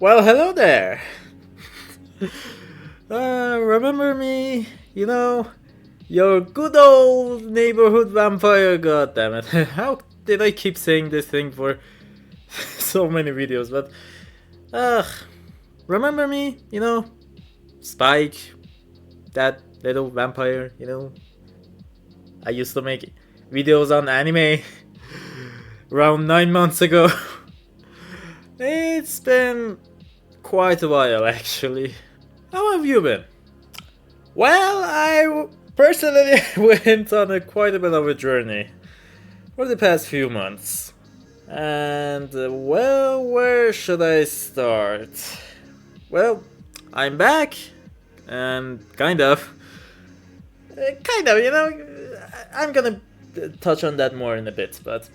Well, hello there. Remember me? Your good old neighborhood vampire. God damn it! How did I keep saying this thing for so many videos? But ugh, remember me? Spike, that little vampire. I used to make videos on anime around 9 months ago. It's been quite a while, actually. How have you been? Well, personally went on quite a bit of a journey for the past few months. And, well, where should I start? Well, I'm back, and kind of. I'm gonna touch on that more in a bit, but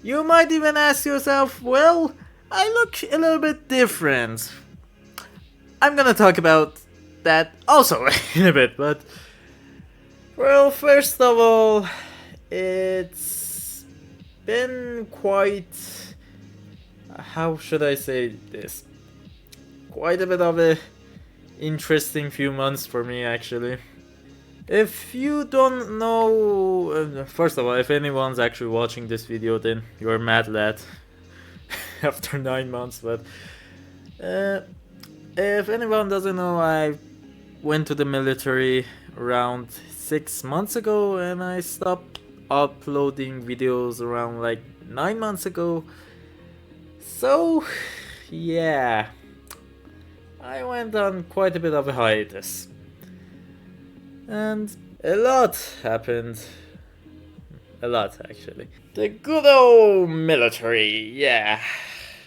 you might even ask yourself, well, I look a little bit different. I'm gonna talk about that also in a bit, but well, first of all, it's been quite. How should I say this? Quite a bit of a interesting few months for me, actually. If you don't know, first of all, if anyone's actually watching this video, then you're mad lad after 9 months. But uh, if anyone doesn't know, I went to the military around 6 months ago, and I stopped uploading videos around like 9 months ago. So, yeah, I went on quite a bit of a hiatus, and a lot happened. A lot, actually. The good old military, yeah.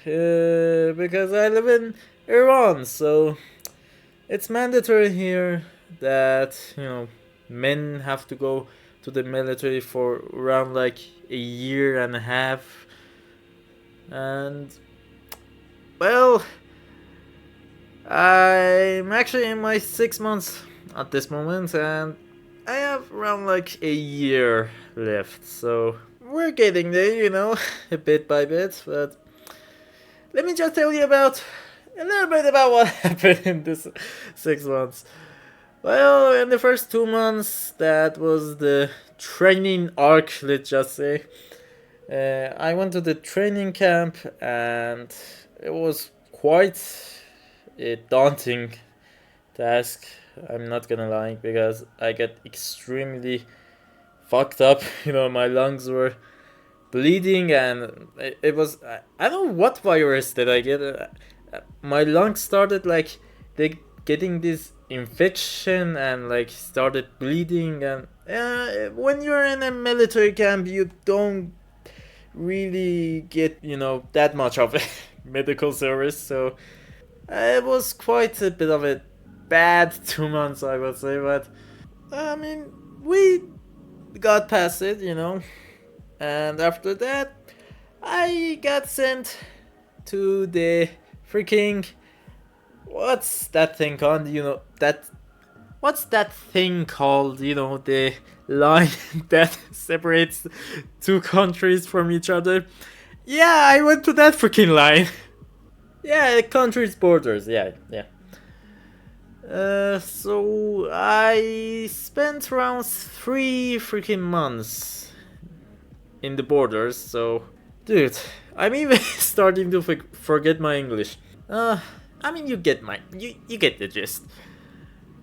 Because I live in Iran, so it's mandatory here that, men have to go to the military for around like a year and a half. And, well, I'm actually in my 6 months at this moment, and I have around like a year left, so we're getting there, a bit by bit. But let me just tell you about a little bit about what happened in this 6 months. Well, in the first 2 months, that was the training arc, let's just say. I went to the training camp, and it was quite a daunting task. I'm not gonna lie, because I got extremely fucked up. My lungs were bleeding, and it was. I don't know what virus did I get. My lungs started like they getting this infection and like started bleeding. And when you're in a military camp, you don't really get that much of a medical service. So it was quite a bit of a bad 2 months, I would say. But I mean, we got past it, and after that, I got sent to the freaking. What's that thing called? That. What's that thing called? The line that separates two countries from each other. Yeah, I went to that freaking line. Yeah, countries' borders. Yeah, yeah. So I spent around 3 freaking months in the borders. So, dude, I'm even starting to forget my English. I mean, you get the gist.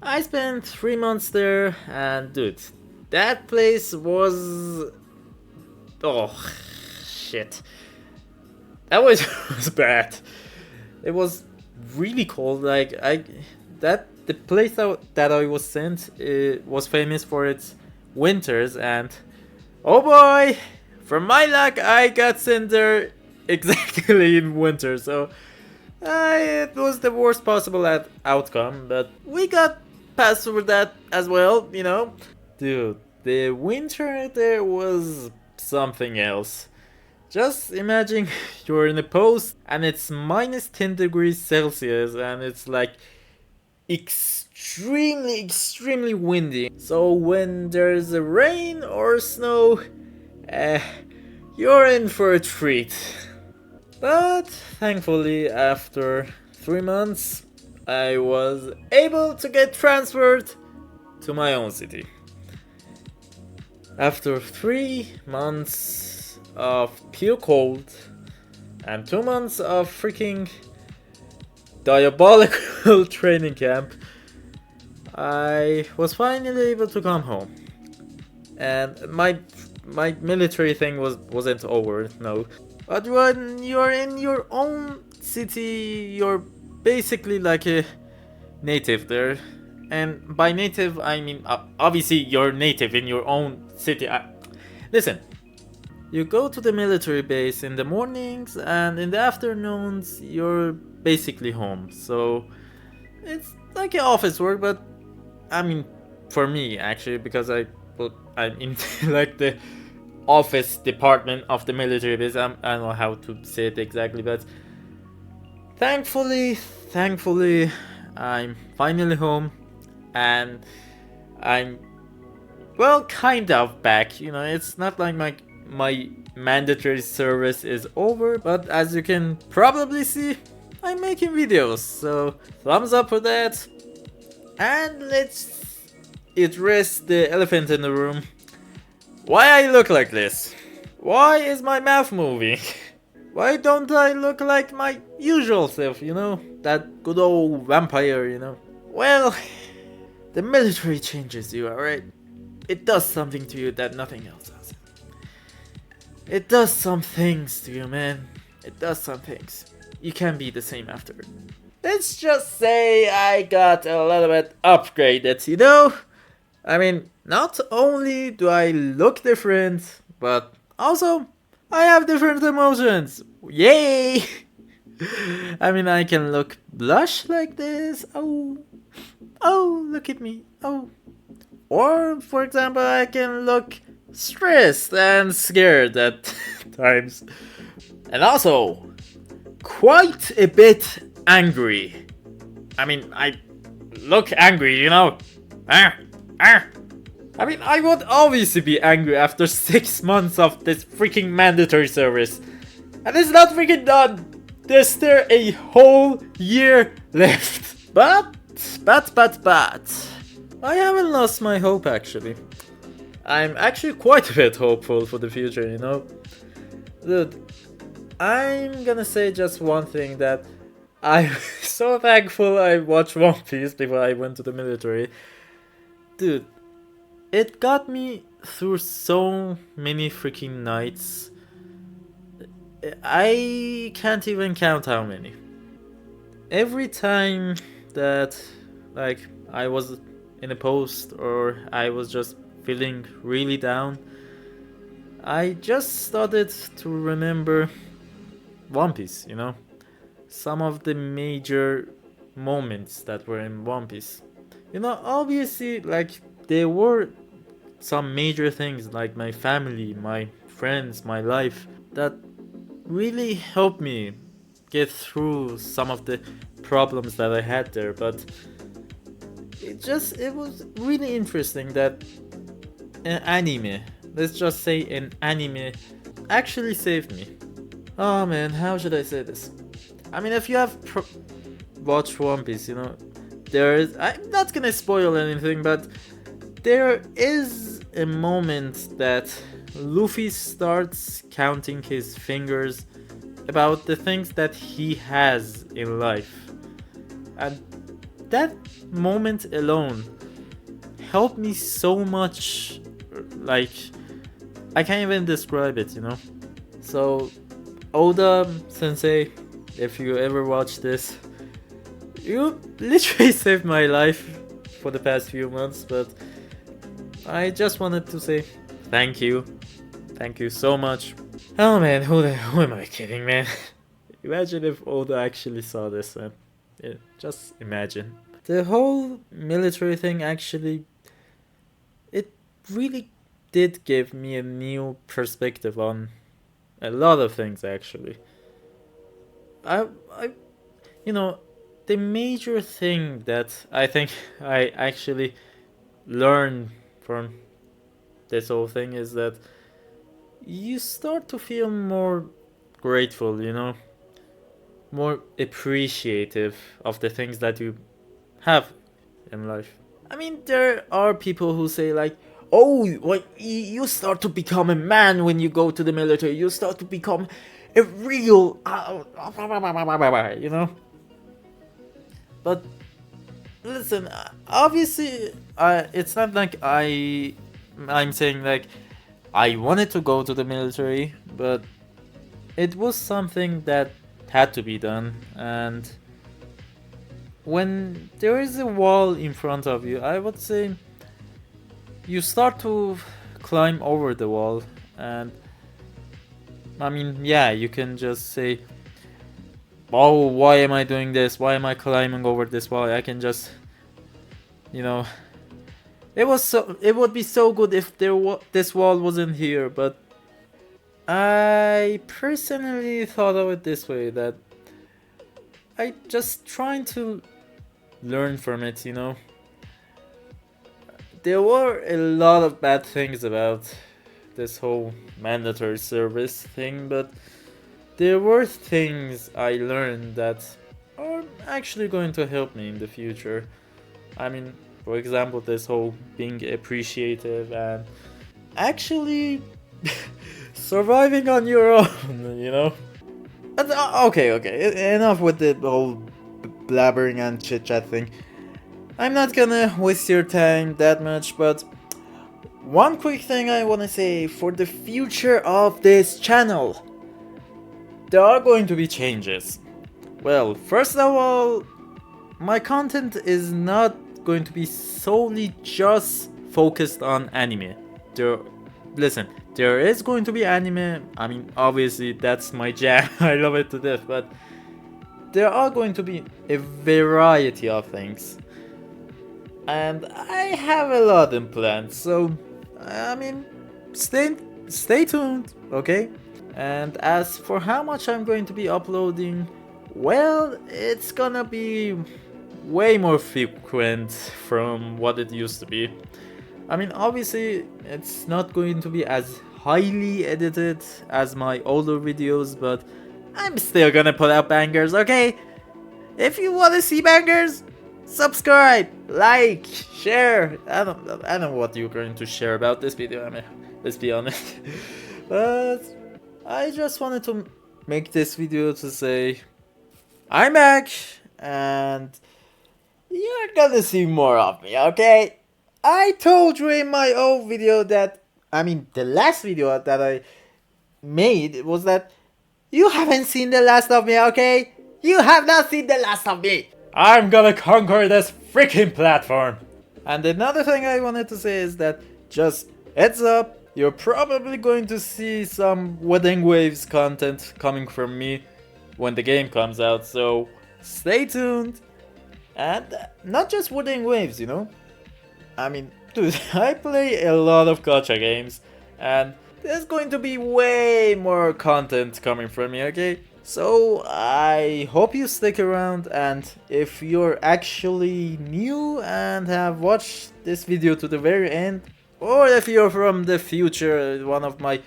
I spent 3 months there, and dude, that place was oh shit. That was was bad. It was really cold. Like the place that I was sent was famous for its winters, and oh boy, from my luck, I got sent there exactly in winter. So it was the worst possible outcome, but we got past over that as well. Dude, the winter there was something else. Just imagine you're in a post and it's minus 10 degrees Celsius, and it's like extremely windy. So when there's a rain or snow, uh, you're in for a treat. But thankfully, after 3 months, I was able to get transferred to my own city. After 3 months of pure cold and 2 months of freaking diabolical training camp, I was finally able to come home. And my military thing wasn't over, no. But when you're in your own city, you're basically like a native there. And by native, I mean obviously you're native in your own city. Listen, you go to the military base in the mornings, and in the afternoons you're basically home. So it's like an office work, but I mean, for me actually, because I'm in like the office department of the military base. I don't know how to say it exactly, but thankfully, I'm finally home, and I'm well, kind of back. You know, it's not like my mandatory service is over, but as you can probably see, I'm making videos. So thumbs up for that, and let's address the elephant in the room. Why I look like this? Why is my mouth moving? Why don't I look like my usual self, you know? That good old vampire, you know? Well, the military changes you, alright? It does something to you that nothing else does. It does some things to you, man. It does some things. You can't be the same after. Let's just say I got a little bit upgraded, you know? I mean, not only do I look different, but also I have different emotions. Yay! I mean, I can look blush like this. Oh, look at me. Oh. Or, for example, I can look stressed and scared at times. And also, quite a bit angry. I mean, I look angry, you know? I mean, I would obviously be angry after 6 months of this freaking mandatory service. And it's not freaking done! There's still a whole year left. But, I haven't lost my hope actually. I'm actually quite a bit hopeful for the future, you know? Dude, I'm gonna say just one thing, that I'm so thankful I watched One Piece before I went to the military. Dude, it got me through so many freaking nights. I can't even count how many. Every time that, like, I was in a post or I was just feeling really down, I just started to remember One Piece, you know? Some of the major moments that were in One Piece. You know, obviously, like, there were some major things like my family, my friends, my life that really helped me get through some of the problems that I had there, but it was really interesting that an anime, let's just say an anime, actually saved me. Oh man, how should I say this? I mean, if you have watched One Piece, you know, there is, I'm not gonna spoil anything, but there is a moment that Luffy starts counting his fingers about the things that he has in life. And that moment alone helped me so much, like, I can't even describe it, you know? So, Oda Sensei, if you ever watch this, you literally saved my life for the past few months, but I just wanted to say thank you. Thank you so much. Oh man, who am I kidding, man? Imagine if Oda actually saw this, man. Yeah, just imagine. The whole military thing actually, it really did give me a new perspective on a lot of things actually. I you know, the major thing that I think I actually learned from this whole thing is that you start to feel more grateful, you know? more appreciative of the things that you have in life. I mean, there are people who say like, oh, when you start to become a man when you go to the military, you start to become a real, you know. But listen, obviously, it's not like I'm saying like I wanted to go to the military, but it was something that had to be done. And when there is a wall in front of you, I would say you start to climb over the wall. And I mean, yeah, you can just say, oh, why am I doing this? Why am I climbing over this wall? I can just, you know, it would be so good if this wall wasn't here. But I personally thought of it this way, that I just trying to learn from it, you know. There were a lot of bad things about this whole mandatory service thing, but there were things I learned that are actually going to help me in the future. I mean, for example, this whole being appreciative and actually surviving on your own, you know? But, okay, enough with the whole blabbering and chit chat thing. I'm not gonna waste your time that much, but one quick thing I wanna say for the future of this channel. There are going to be changes. Well, first of all, my content is not going to be solely just focused on anime. There is going to be anime. I mean, obviously that's my jam. I love it to death, but there are going to be a variety of things. And I have a lot in plan, so I mean, stay tuned, okay? And as for how much I'm going to be uploading, well, it's gonna be way more frequent from what it used to be. I mean, obviously, it's not going to be as highly edited as my older videos, but I'm still gonna put out bangers, okay? If you wanna see bangers, subscribe, like, share. I don't know what you're going to share about this video, I mean, let's be honest. But I just wanted to make this video to say I'm back, and you're gonna see more of me, okay? I told you in my old video that, I mean, the last video that I made was that you haven't seen the last of me, okay? You have not seen the last of me. I'm gonna conquer this freaking platform. And another thing I wanted to say is that, just heads up, you're probably going to see some Wedding Waves content coming from me when the game comes out, so stay tuned. And not just Wedding Waves, you know? I mean, dude, I play a lot of gacha games, and there's going to be way more content coming from me, okay? So I hope you stick around, and if you're actually new and have watched this video to the very end, or if you're from the future, one of my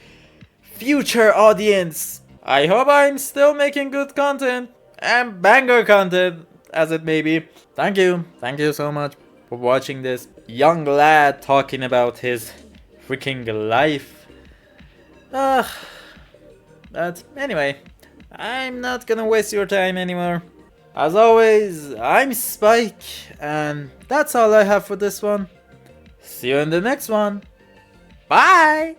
future audience, I hope I'm still making good content and banger content as it may be. Thank you so much for watching this young lad talking about his freaking life. But anyway, I'm not gonna waste your time anymore. As always, I'm Spike, and that's all I have for this one. See you in the next one. Bye!